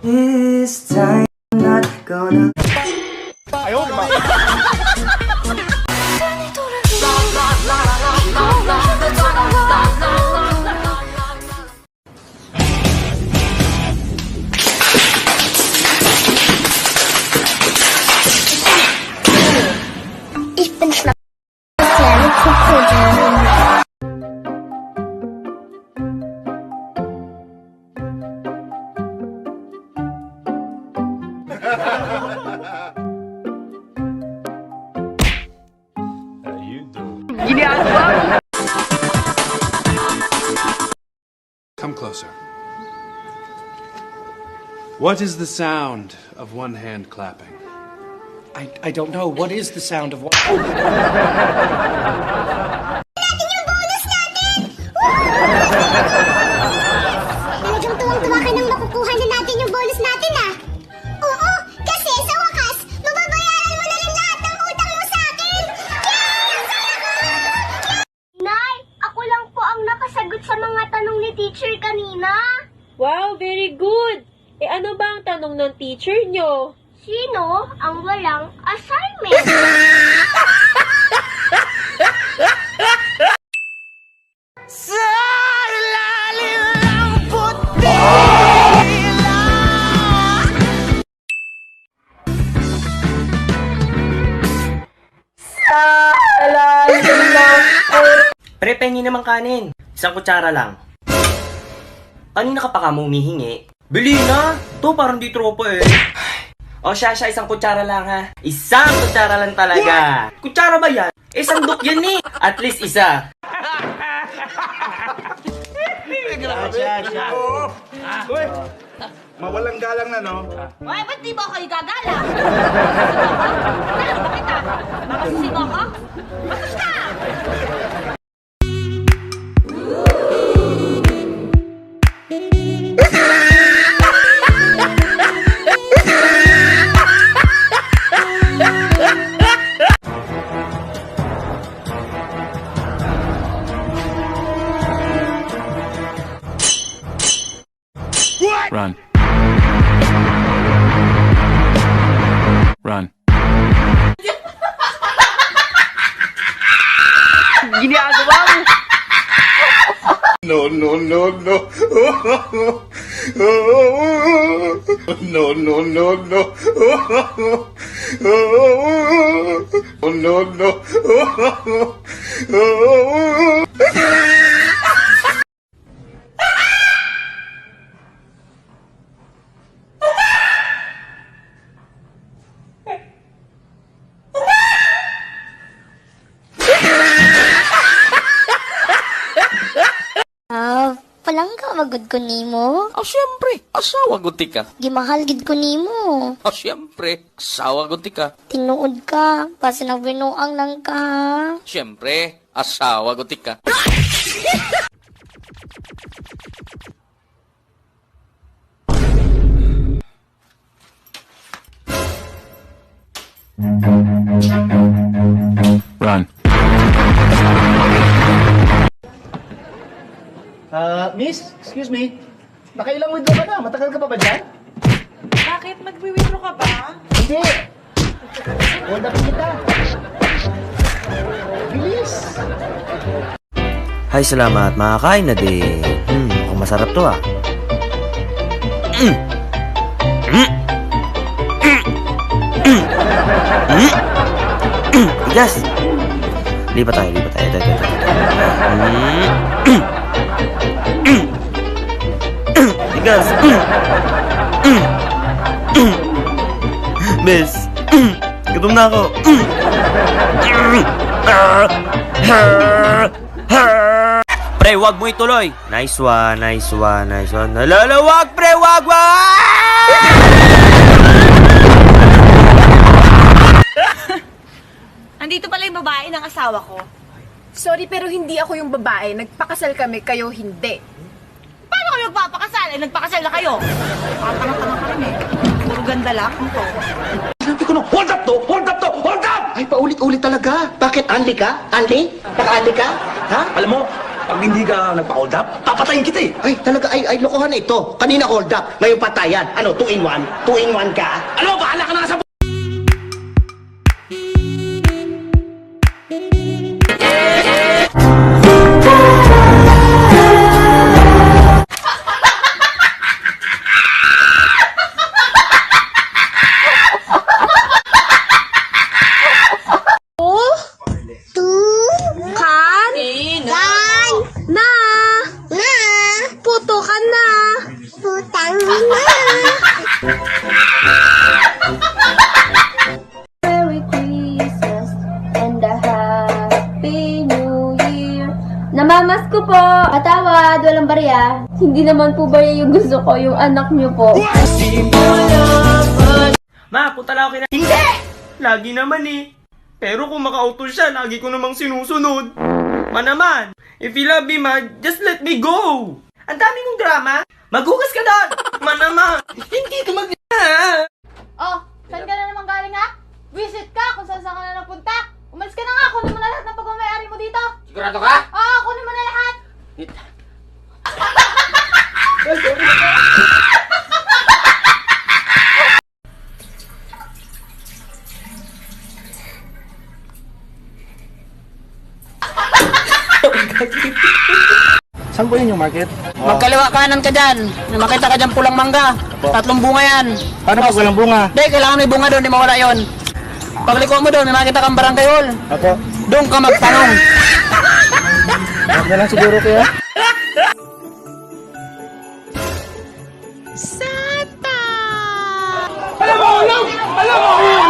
This time I'm not gonna. Ich bin schlau. Kleine Krokodil. Come closer. What is the sound of one hand clapping? I don't know. What is the sound of what? Talagang tuwang-tuwa ka nang makukuha na natin yung bonus natin, ah. Oo, kasi sa wakas, mababayaran mo na rin lahat ng utang mo sa akin. Nay, ako lang po ang nakasagot sa mga tanong ni teacher kanina. Wow, very good! Eh ano ba ang tanong ng teacher nyo? Sino ang walang assignment? Pre, pengi naman kanin. Isang kutsara lang. Kanina ka pa ka mo humihingi. Bili na! To, parang di tropa eh. O siya, isang kutsara lang ha. Isang kutsara lang talaga. Kutsara ba yan? Eh, sandok yan eh. At least isa. Uy, mawalang galang na, no? Ay, ba't di ba kayo gagala? Alam ba kita? Makasisigo ako? Batos ka! Run. Run. No, no, no, no. No, no, no, no. No, no. Palangga magud ko nimo. Siyempre, asawa gunti ka. Gimahal gid ko nimo. Siyempre, asawa gunti ka. Tinuod ka, basta nagbinuang lang ka. Siyempre, asawa gunti ka. Run. Miss, excuse me. Nakailang window ka na? Matagal ka pa ba dyan? Bakit? Magwi-withdraw ka ba? Hindi. Hold up kita. Bilis. Hay, salamat. Makakain na din. Mukhang masarap to ah. Yes! Lipat tayo. Ito. Tigas! Miss! Gutom na ako! Pre, wag mo ituloy! Nice one. Nalalawag, pre! Wag! Andito pala yung babae ng asawa ko. Sorry, pero hindi ako yung babae. Nagpakasal kami, kayo hindi. Paano kayo nagpapakasal? Eh, nagpakasal na kayo. Parang ka rin eh. Puro ganda lang ito. Sinabi ko na, hold up to! Ay, paulit-ulit talaga. Bakit? Anli ka? Naka-anli ka? Ha? Alam mo, Pag hindi ka nagpa-hold up, papatayin kita eh. Ay, talaga, ay, lokohan na ito. Kanina hold up, ngayon patayan. Ano, 2 in 1? 2 in 1 ka? Ano, bahala ka na sa Putang na! Merry Christmas and a Happy New Year. Namamas ko po. Patawad, walang barya. Hindi naman po barya yung gusto ko, yung anak niyo po. Ma, punta lang ako kina... Hindi! Lagi naman eh. Pero kung maka-auto siya, lagi ko namang sinusunod. Ma naman, if you love me, ma, just let me go. Ang dami mong drama. Maghugas ka doon. Ma naman, hindi ka mag... Oh, saan ka na naman galing ha? Visit ka kung saan ka na napunta. Umalis ka na nga, kunin mo na lahat ng pagmamayari mo dito. Sigurado ka? Oo, kunin mo na lahat. Saan po yun yung market? Magkaliwa kanan ka dyan. May makita ka dyan pulang mangga. 3 bunga yan. Paano pag walang bunga? Hindi, kailangan may bunga doon, di mawala yun. Pagliko mo doon, may makita kang barangay hall. Ako. Doon ka magtanong. Huwag na lang siguro kaya. Sata! Alam mo!